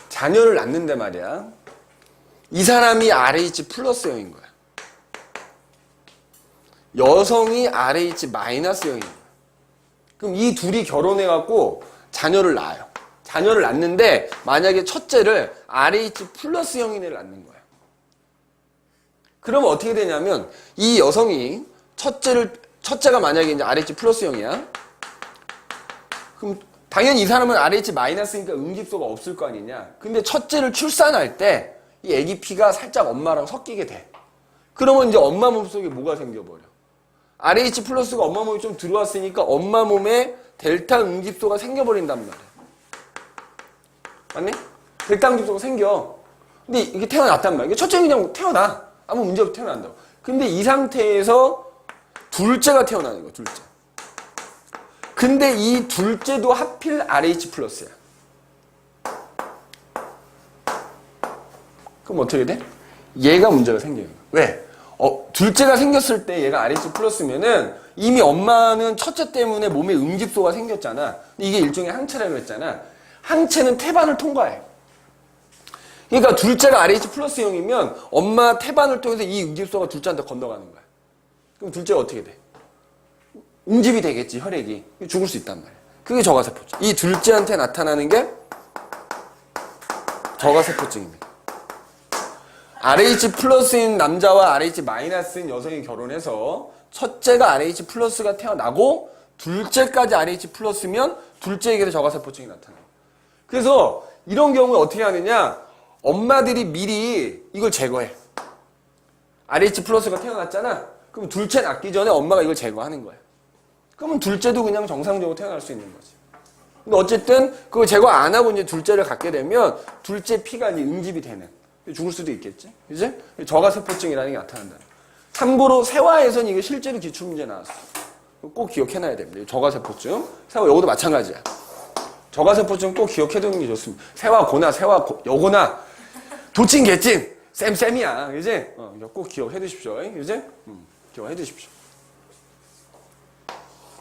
S1: 자녀를 낳는데 말이야. 이 사람이 RH+형인 거야. 여성이 RH-형인 거야. 그럼 이 둘이 결혼해갖고 자녀를 낳아요. 자녀를 낳는데 만약에 첫째를 RH+형인 애를 낳는 거야. 그러면 어떻게 되냐면 이 여성이 첫째가 만약에 이제 RH+형이야. 그럼 당연히 이 사람은 RH-니까 응집소가 없을 거 아니냐. 근데 첫째를 출산할 때 이 애기 피가 살짝 엄마랑 섞이게 돼. 그러면 이제 엄마 몸속에 뭐가 생겨버려. RH+가 엄마 몸에 좀 들어왔으니까 엄마 몸에 델타 응집소가 생겨버린단 말이야. 맞니? 델타 응집소가 생겨. 근데 이게 태어났단 말이야. 첫째는 그냥 태어나. 아무 문제 없이 태어난다고. 근데 이 상태에서 둘째가 태어나는 거야, 둘째. 근데 이 둘째도 하필 RH+야. 그럼 어떻게 돼? 얘가 문제가 생겨요. 왜? 둘째가 생겼을 때 얘가 RH+면은 이미 엄마는 첫째 때문에 몸에 응집소가 생겼잖아. 이게 일종의 항체라고 그랬잖아. 항체는 태반을 통과해. 그러니까 둘째가 RH+형이면 엄마 태반을 통해서 이 응집소가 둘째한테 건너가는 거야. 그럼 둘째가 어떻게 돼? 응집이 되겠지, 혈액이. 죽을 수 있단 말이야. 그게 저가세포증. 이 둘째한테 나타나는 게 저가세포증입니다. RH+인 남자와 RH-인 여성이 결혼해서 첫째가 RH+가 태어나고 둘째까지 RH+면 둘째에게도 저가세포증이 나타나요. 그래서 이런 경우에 어떻게 하느냐? 엄마들이 미리 이걸 제거해. RH+가 태어났잖아? 그럼 둘째 낳기 전에 엄마가 이걸 제거하는 거야. 그러면 둘째도 그냥 정상적으로 태어날 수 있는 거지. 근데 어쨌든 그걸 제거 안 하고 이제 둘째를 갖게 되면 둘째 피가 이제 응집이 되는. 죽을 수도 있겠지. 그지? 저가세포증이라는 게 나타난다. 참고로 세화에서는 이게 실제로 기출문제 나왔어. 꼭 기억해놔야 됩니다. 저가세포증. 세화 요거도 마찬가지야. 저가세포증 꼭 기억해두는 게 좋습니다. 세화 고나, 여고나, 도찐, 개찐, 쌤이야. 그지? 이거 꼭 기억해두십시오. 그지? 기억해두십시오.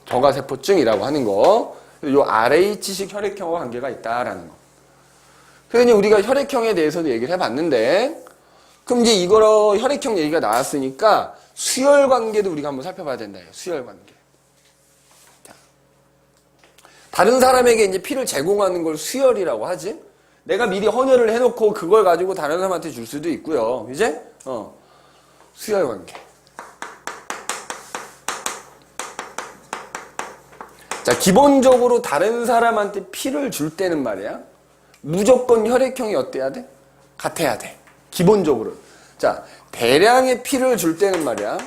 S1: 저가세포증이라고 하는 거. 요 RH식 혈액형과 관계가 있다라는 거. 그래서 우리가 혈액형에 대해서도 얘기를 해봤는데, 그럼 이제 이거로 혈액형 얘기가 나왔으니까 수혈 관계도 우리가 한번 살펴봐야 된다. 수혈 관계. 자, 다른 사람에게 이제 피를 제공하는 걸 수혈이라고 하지. 내가 미리 헌혈을 해놓고 그걸 가지고 다른 사람한테 줄 수도 있고요. 이제 수혈 관계. 자, 기본적으로 다른 사람한테 피를 줄 때는 말이야. 무조건 혈액형이 어때야 돼? 같아야 돼. 기본적으로. 자, 대량의 피를 줄 때는 말이야.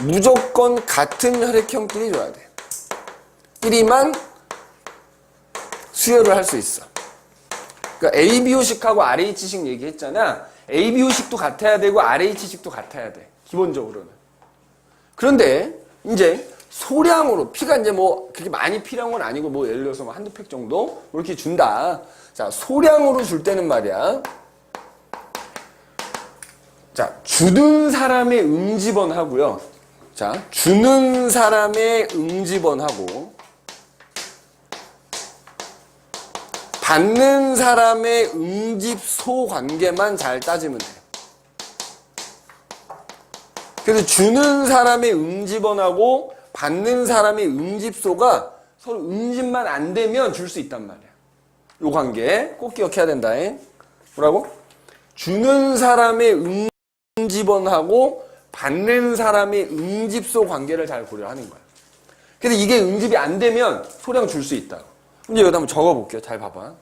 S1: 무조건 같은 혈액형끼리 줘야 돼. 끼리만 수혈을 할 수 있어. 그러니까 ABO식하고 RH식 얘기했잖아. ABO식도 같아야 되고 RH식도 같아야 돼. 기본적으로는. 그런데 이제 소량으로 피가 이제 뭐 그렇게 많이 필요한 건 아니고 뭐 예를 들어서 뭐 한두 팩 정도 이렇게 준다. 자, 소량으로 줄 때는 말이야. 자, 주는 사람의 응집원하고요. 자, 주는 사람의 응집원하고 받는 사람의 응집소 관계만 잘 따지면 돼요. 그래서 주는 사람의 응집원하고 받는 사람의 응집소가 서로 응집만 안 되면 줄 수 있단 말이야. 요 관계 꼭 기억해야 된다. 뭐라고? 주는 사람의 응집원하고 받는 사람의 응집소 관계를 잘 고려하는 거야. 그래서 이게 응집이 안 되면 소량 줄 수 있다. 이제 여기다 한번 적어볼게요. 잘 봐봐.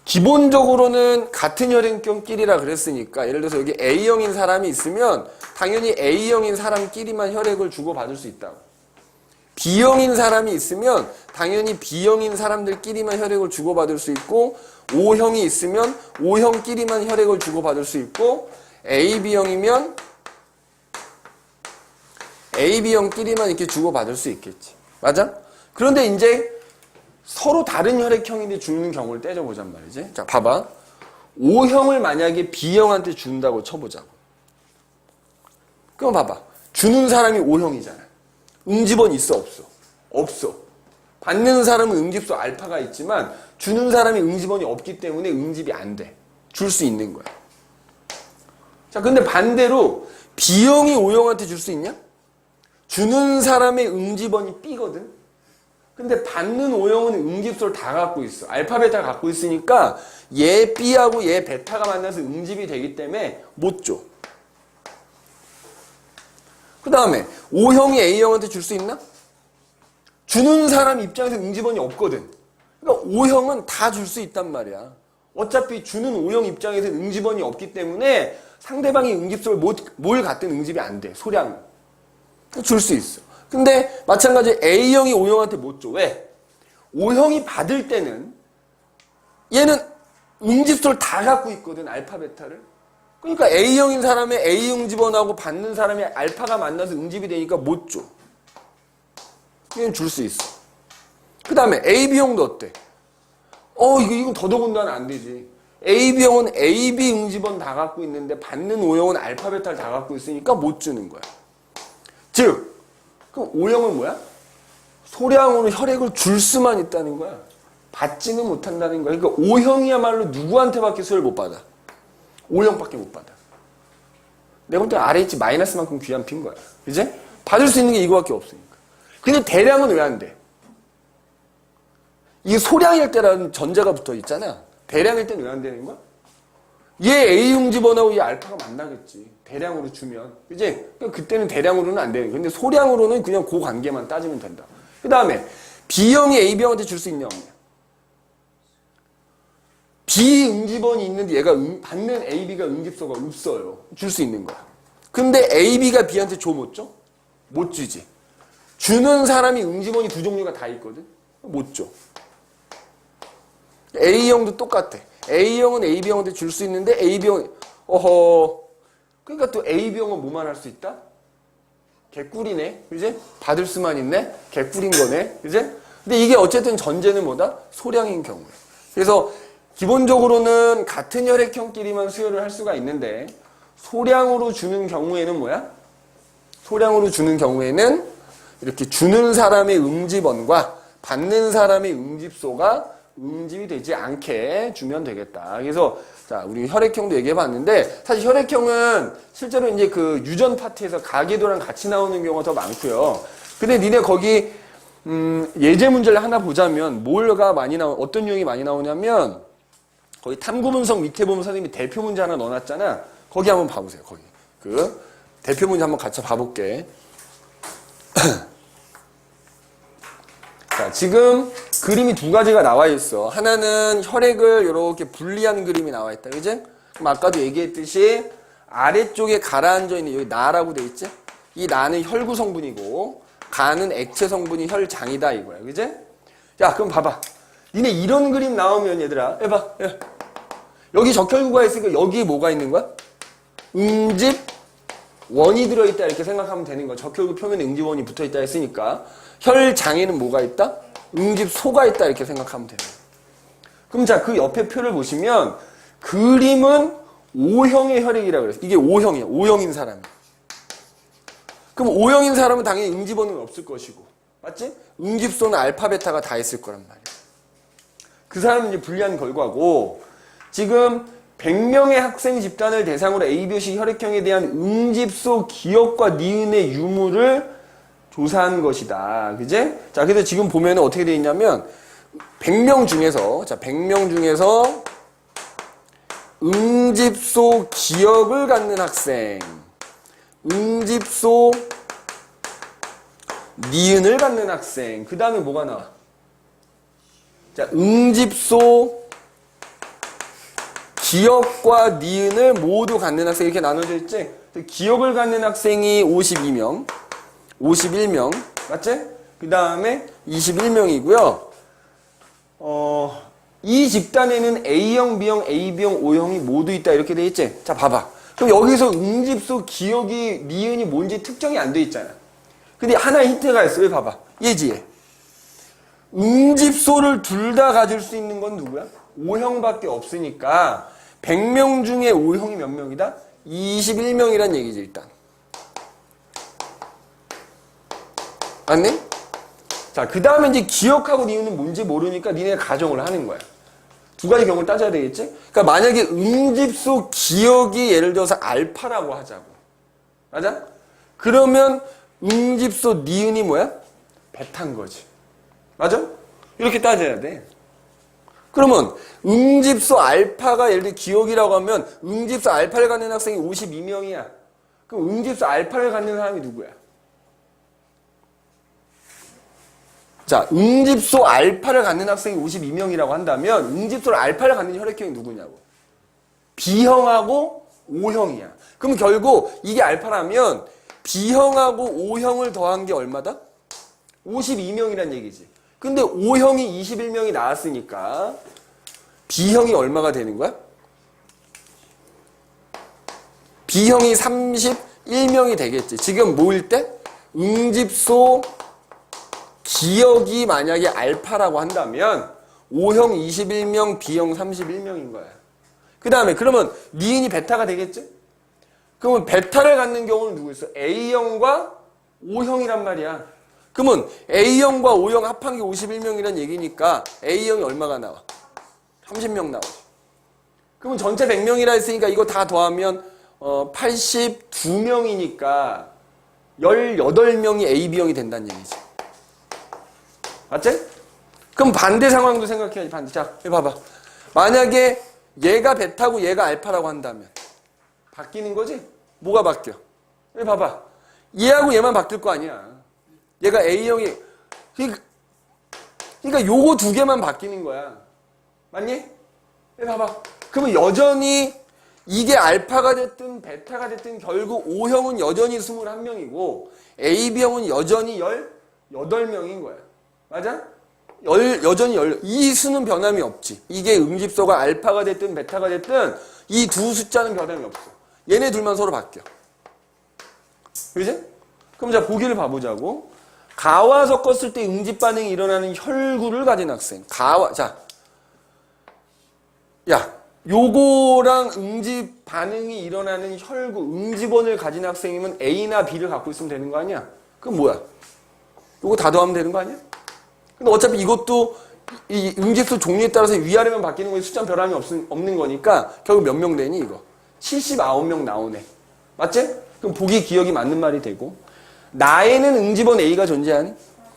S1: 기본적으로는 같은 혈액형끼리라 그랬으니까 예를 들어서 여기 A형인 사람이 있으면 당연히 A형인 사람끼리만 혈액을 주고받을 수 있다고. B형인 사람이 있으면 당연히 B형인 사람들끼리만 혈액을 주고받을 수 있고 O형이 있으면 O형끼리만 혈액을 주고받을 수 있고 AB형이면 AB형끼리만 이렇게 주고받을 수 있겠지. 맞아? 그런데 이제 서로 다른 혈액형인데 주는 경우를 떼줘보잔 말이지. 자, 봐봐. O형을 만약에 B형한테 준다고 쳐보자고. 그럼 봐봐. 주는 사람이 O형이잖아. 응집원 있어 없어? 없어. 받는 사람은 응집소 알파가 있지만 주는 사람이 응집원이 없기 때문에 응집이 안 돼. 줄 수 있는 거야. 자, 근데 반대로 B형이 O형한테 줄 수 있냐? 주는 사람의 응집원이 B거든. 근데 받는 O형은 응집소를 다 갖고 있어. 알파, 베타 갖고 있으니까 얘 B하고 얘 베타가 만나서 응집이 되기 때문에 못 줘. 그 다음에 O형이 A형한테 줄 수 있나? 주는 사람 입장에서 응집원이 없거든. 그러니까 O형은 다 줄 수 있단 말이야. 어차피 주는 O형 입장에서 응집원이 없기 때문에 상대방이 응집소를 뭘 갖든 응집이 안 돼. 소량. 줄 수 있어. 근데 마찬가지로 A형이 O형한테 못 줘. 왜? O형이 받을 때는 얘는 응집소를 다 갖고 있거든. 알파, 베타를. 그러니까 A형인 사람의 A 응집원하고 받는 사람의 알파가 만나서 응집이 되니까 못 줘. 얘는 줄 수 있어. 그 다음에 AB형도 어때? 이거 더더군다나 안 되지. AB형은 AB 응집원 다 갖고 있는데 받는 O형은 알파, 베타를 다 갖고 있으니까 못 주는 거야. 즉, 그럼 O형은 뭐야? 소량으로 혈액을 줄 수만 있다는 거야. 받지는 못한다는 거야. 그러니까 O형이야말로 누구한테밖에 수혈 못 받아? O형밖에 못 받아. 내가 볼 때 RH 마이너스만큼 귀한 피인 거야. 그지? 받을 수 있는 게 이거밖에 없으니까. 근데 대량은 왜 안 돼? 이게 소량일 때라는 전제가 붙어 있잖아. 대량일 때는 왜 안 되는 거야? 얘 A 응집원하고 얘 알파가 만나겠지. 대량으로 주면. 그지? 그러니까 그때는 대량으로는 안 되는 거야. 근데 소량으로는 그냥 그 관계만 따지면 된다. 그 다음에 B형이 AB형한테 줄 수 있냐 없냐? B 응집원이 있는데 얘가 받는 AB가 응집소가 없어요. 줄 수 있는 거야. 근데 AB가 B한테 줘 못 줘? 못 주지. 주는 사람이 응집원이 두 종류가 다 있거든? 못 줘. A형도 똑같아. A형은 AB형한테 줄 수 있는데 AB형, 그러니까 또 AB형은 뭐만 할 수 있다? 개꿀이네. 그지? 받을 수만 있네? 개꿀인 거네. 그지? 근데 이게 어쨌든 전제는 뭐다? 소량인 경우에. 그래서 기본적으로는 같은 혈액형끼리만 수혈을 할 수가 있는데 소량으로 주는 경우에는 뭐야? 소량으로 주는 경우에는 이렇게 주는 사람의 응집원과 받는 사람의 응집소가 응집이 되지 않게 주면 되겠다. 그래서 자, 우리 혈액형도 얘기해 봤는데 사실 혈액형은 실제로 이제 그 유전 파트에서 가계도랑 같이 나오는 경우가 더 많고요. 근데 니네 거기 예제 문제를 하나 보자면 어떤 유형이 많이 나오냐면 거기 탐구문성 밑에 보면 선생님이 대표 문제 하나 넣어놨잖아. 거기 한번 봐보세요. 거기 그 대표 문제 한번 같이 봐볼게. 자, 지금 그림이 두 가지가 나와 있어. 하나는 혈액을 이렇게 분리하는 그림이 나와 있다. 그지? 그럼 아까도 얘기했듯이 아래쪽에 가라앉아 있는 여기 나라고 돼 있지? 이 나는 혈구 성분이고 가는 액체 성분이 혈장이다 이거야. 그지? 자, 그럼 봐봐. 니네 이런 그림 나오면 얘들아 해봐. 여기 적혈구가 있으니까 여기에 뭐가 있는 거야? 응집 원이 들어있다 이렇게 생각하면 되는 거야. 적혈구 표면에 응집원이 붙어있다 했으니까 혈장에는 뭐가 있다? 응집소가 있다 이렇게 생각하면 되는 거야. 그럼 자, 그 옆에 표를 보시면 그림은 O형의 혈액이라고 그랬어. 이게 O형이야. O형인 사람. 그럼 O형인 사람은 당연히 응집원은 없을 것이고 맞지? 응집소는 알파, 베타가 다 있을 거란 말이야. 그 사람은 이제 분리한 결과고 지금 100명의 학생 집단을 대상으로 ABOC 혈액형에 대한 응집소 기억과 니은의 유무를 조사한 것이다. 그제? 자, 그래서 지금 보면은 어떻게 되어 있냐면 100명 중에서 응집소 기억을 갖는 학생, 응집소 니은을 갖는 학생, 그 다음에 뭐가 나와? 자, 응집소 기억과 니은을 모두 갖는 학생 이렇게 나눠져 있지? 기억을 갖는 학생이 51명 맞지? 그 다음에 21명이고요. 이 집단에는 A형, B형, AB형, O형이 모두 있다 이렇게 돼 있지? 자, 봐봐. 그럼 여기서 응집소 기억이 니은이 뭔지 특정이 안 돼 있잖아. 근데 하나의 힌트가 있어. 왜 봐봐. 얘지. 응집소를 둘 다 가질 수 있는 건 누구야? O형밖에 없으니까 100명 중에 O형이 몇 명이다? 21명이란 얘기지 일단. 맞니? 자, 그 다음에 이제 기억하고 니은은 뭔지 모르니까 니네 가정을 하는 거야. 두 가지 경우를 따져야 되겠지? 그러니까 만약에 음집소 기억이 예를 들어서 알파라고 하자고. 맞아? 그러면 음집소 니은이 뭐야? 베타인 거지. 맞아? 이렇게 따져야 돼. 그러면 음집소 알파가 예를 들어 기억이라고 하면 음집소 알파를 갖는 학생이 52명이야. 그럼 음집소 알파를 갖는 사람이 누구야? 자, 음집소 알파를 갖는 학생이 52명이라고 한다면 음집소 알파를 갖는 혈액형이 누구냐고. B형하고 O형이야. 그럼 결국 이게 알파라면 B형하고 O형을 더한 게 얼마다? 52명이란 얘기지. 근데 O형이 21명이 나왔으니까 B형이 얼마가 되는 거야? B형이 31명이 되겠지. 지금 뭐일 때? 음집소 기억이 만약에 알파라고 한다면 O형 21명, B형 31명인 거야. 그 다음에 그러면 니은이 베타가 되겠지? 그러면 베타를 갖는 경우는 누구 있어? A형과 O형이란 말이야. 그러면 A형과 O형 합한 게 51명이란 얘기니까 A형이 얼마가 나와? 30명 나오지. 그러면 전체 100명이라 했으니까 이거 다 더하면 82명이니까 18명이 A, B형이 된다는 얘기지. 맞지? 그럼 반대 상황도 생각해야지. 반대. 자, 여기 봐봐. 만약에 얘가 베타고 얘가 알파라고 한다면 바뀌는 거지? 뭐가 바뀌어? 여기 봐봐. 얘하고 얘만 바뀔 거 아니야. 얘가 A형이 그러니까 요거 두 개만 바뀌는 거야. 맞니? 여기 봐봐. 그러면 여전히 이게 알파가 됐든 베타가 됐든 결국 O형은 여전히 21명이고 AB형은 여전히 18명인 거야. 맞아? 여전히 이 수는 변함이 없지. 이게 음집소가 알파가 됐든 베타가 됐든 이 두 숫자는 변함이 없어. 얘네 둘만 서로 바뀌어. 그지? 그럼 자 보기를 봐보자고. 가와 섞었을 때 응집 반응이 일어나는 혈구를 가진 학생. 가와 자, 야 요거랑 응집 반응이 일어나는 혈구 응집원을 가진 학생이면 A나 B를 갖고 있으면 되는 거 아니야? 그럼 뭐야? 요거 다 더하면 되는 거 아니야? 근데 어차피 이것도 이 응집소 종류에 따라서 위아래만 바뀌는 거지 숫자 변함이 없는 거니까 결국 몇 명 되니 이거? 79명 나오네. 맞지? 그럼 보기 기억이 맞는 말이 되고 나에는 응집원 A가 존재하니?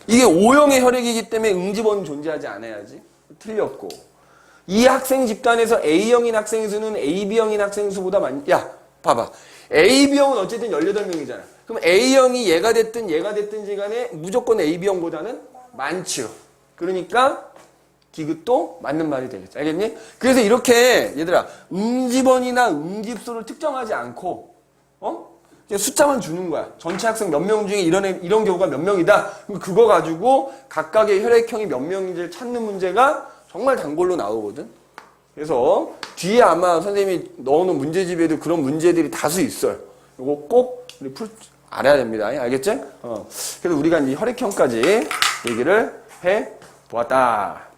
S1: 이게 O형의 혈액이기 때문에 응집원은 존재하지 않아야지. 틀렸고 이 학생 집단에서 A형인 학생 수는 AB형인 학생 수보다 많이 야 봐봐. AB형은 어쨌든 18명이잖아. 그럼 A형이 얘가 됐든지 간에 무조건 AB형보다는 많죠. 그러니까 디귿도 맞는 말이 되겠지. 알겠니? 그래서 이렇게 얘들아 응집원이나 응집소를 특정하지 않고 그냥 숫자만 주는 거야. 전체 학생 몇 명 중에 이런 경우가 몇 명이다. 그거 가지고 각각의 혈액형이 몇 명인지를 찾는 문제가 정말 단골로 나오거든. 그래서 뒤에 아마 선생님이 넣어놓은 문제집에도 그런 문제들이 다수 있어요. 이거 꼭 우리 알아야 됩니다. 알겠지? 그래서 우리가 이제 혈액형까지 얘기를 해 보았다.